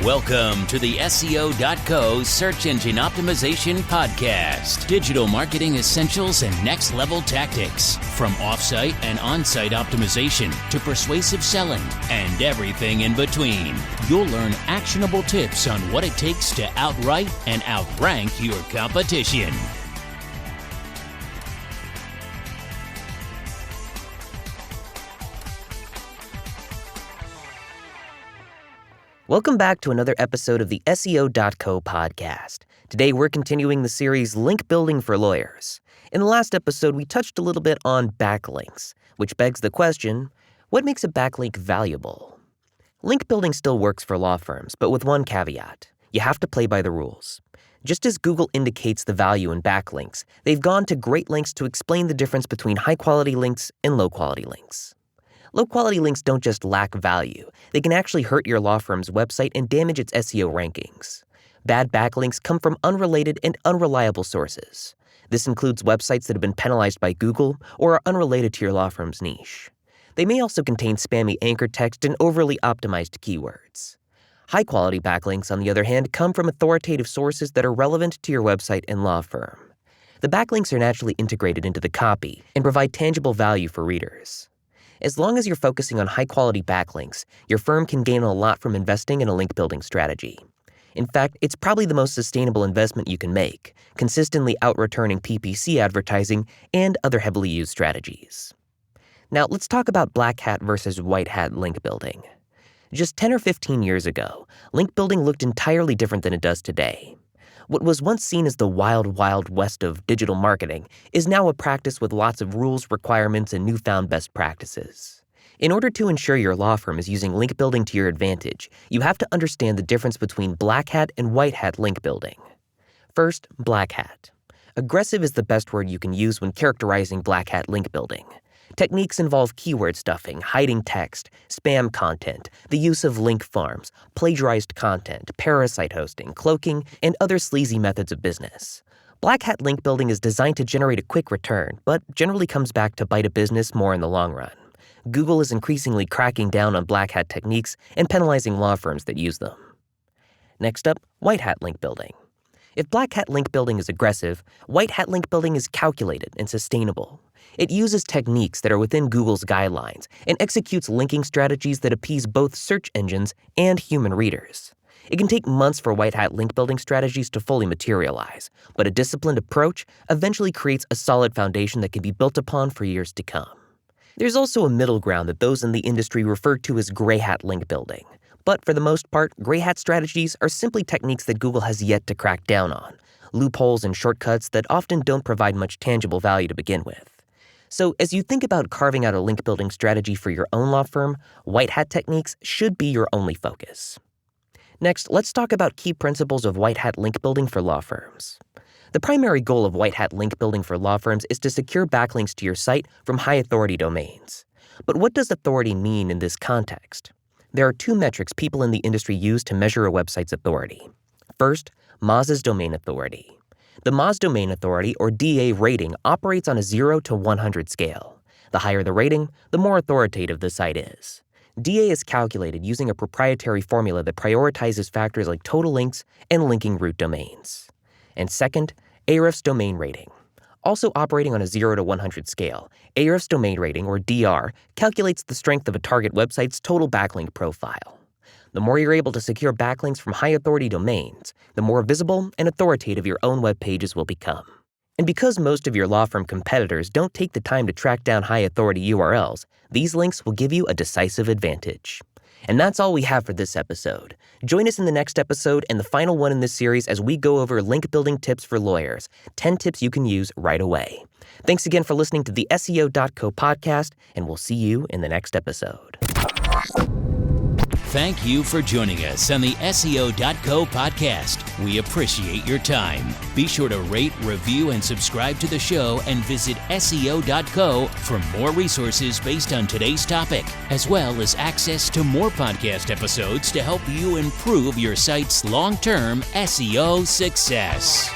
Welcome to the SEO.co Search Engine Optimization Podcast. Digital marketing essentials and next-level tactics. From off-site and on-site optimization to persuasive selling and everything in between. You'll learn actionable tips on what it takes to outright and outrank your competition. Welcome back to another episode of the SEO.co podcast. Today we're continuing the series Link Building for Lawyers. In the last episode, we touched a little bit on backlinks, which begs the question, what makes a backlink valuable? Link building still works for law firms, but with one caveat. You have to play by the rules. Just as Google indicates the value in backlinks, they've gone to great lengths to explain the difference between high-quality links and low-quality links. Low-quality links don't just lack value. They can actually hurt your law firm's website and damage its SEO rankings. Bad backlinks come from unrelated and unreliable sources. This includes websites that have been penalized by Google or are unrelated to your law firm's niche. They may also contain spammy anchor text and overly optimized keywords. High-quality backlinks, on the other hand, come from authoritative sources that are relevant to your website and law firm. The backlinks are naturally integrated into the copy and provide tangible value for readers. As long as you're focusing on high-quality backlinks, your firm can gain a lot from investing in a link-building strategy. In fact, it's probably the most sustainable investment you can make, consistently out-returning PPC advertising and other heavily used strategies. Now, let's talk about black hat versus white hat link building. Just 10 or 15 years ago, link building looked entirely different than it does today. What was once seen as the wild, wild west of digital marketing is now a practice with lots of rules, requirements, and newfound best practices. In order to ensure your law firm is using link building to your advantage, you have to understand the difference between black hat and white hat link building. First, black hat. Aggressive is the best word you can use when characterizing black hat link building. Techniques involve keyword stuffing, hiding text, spam content, the use of link farms, plagiarized content, parasite hosting, cloaking, and other sleazy methods of business. Black hat link building is designed to generate a quick return, but generally comes back to bite a business more in the long run. Google is increasingly cracking down on black hat techniques and penalizing law firms that use them. Next up, white hat link building. If black hat link building is aggressive, white hat link building is calculated and sustainable. It uses techniques that are within Google's guidelines and executes linking strategies that appease both search engines and human readers. It can take months for white hat link building strategies to fully materialize, but a disciplined approach eventually creates a solid foundation that can be built upon for years to come. There's also a middle ground that those in the industry refer to as gray hat link building. But for the most part, gray hat strategies are simply techniques that Google has yet to crack down on, loopholes and shortcuts that often don't provide much tangible value to begin with. So as you think about carving out a link building strategy for your own law firm, white hat techniques should be your only focus. Next, let's talk about key principles of white hat link building for law firms. The primary goal of white hat link building for law firms is to secure backlinks to your site from high authority domains. But what does authority mean in this context? There are two metrics people in the industry use to measure a website's authority. First, Moz's domain authority. The Moz Domain Authority, or DA rating, operates on a 0 to 100 scale. The higher the rating, the more authoritative the site is. DA is calculated using a proprietary formula that prioritizes factors like total links and linking root domains. And second, Ahrefs Domain Rating. Also operating on a 0 to 100 scale, Ahrefs Domain Rating, or DR, calculates the strength of a target website's total backlink profile. The more you're able to secure backlinks from high-authority domains, the more visible and authoritative your own web pages will become. And because most of your law firm competitors don't take the time to track down high-authority URLs, these links will give you a decisive advantage. And that's all we have for this episode. Join us in the next episode and the final one in this series as we go over link building tips for lawyers, 10 tips you can use right away. Thanks again for listening to the SEO.co podcast, and we'll see you in the next episode. Thank you for joining us on the SEO.co podcast. We appreciate your time. Be sure to rate, review, and subscribe to the show and visit SEO.co for more resources based on today's topic, as well as access to more podcast episodes to help you improve your site's long-term SEO success.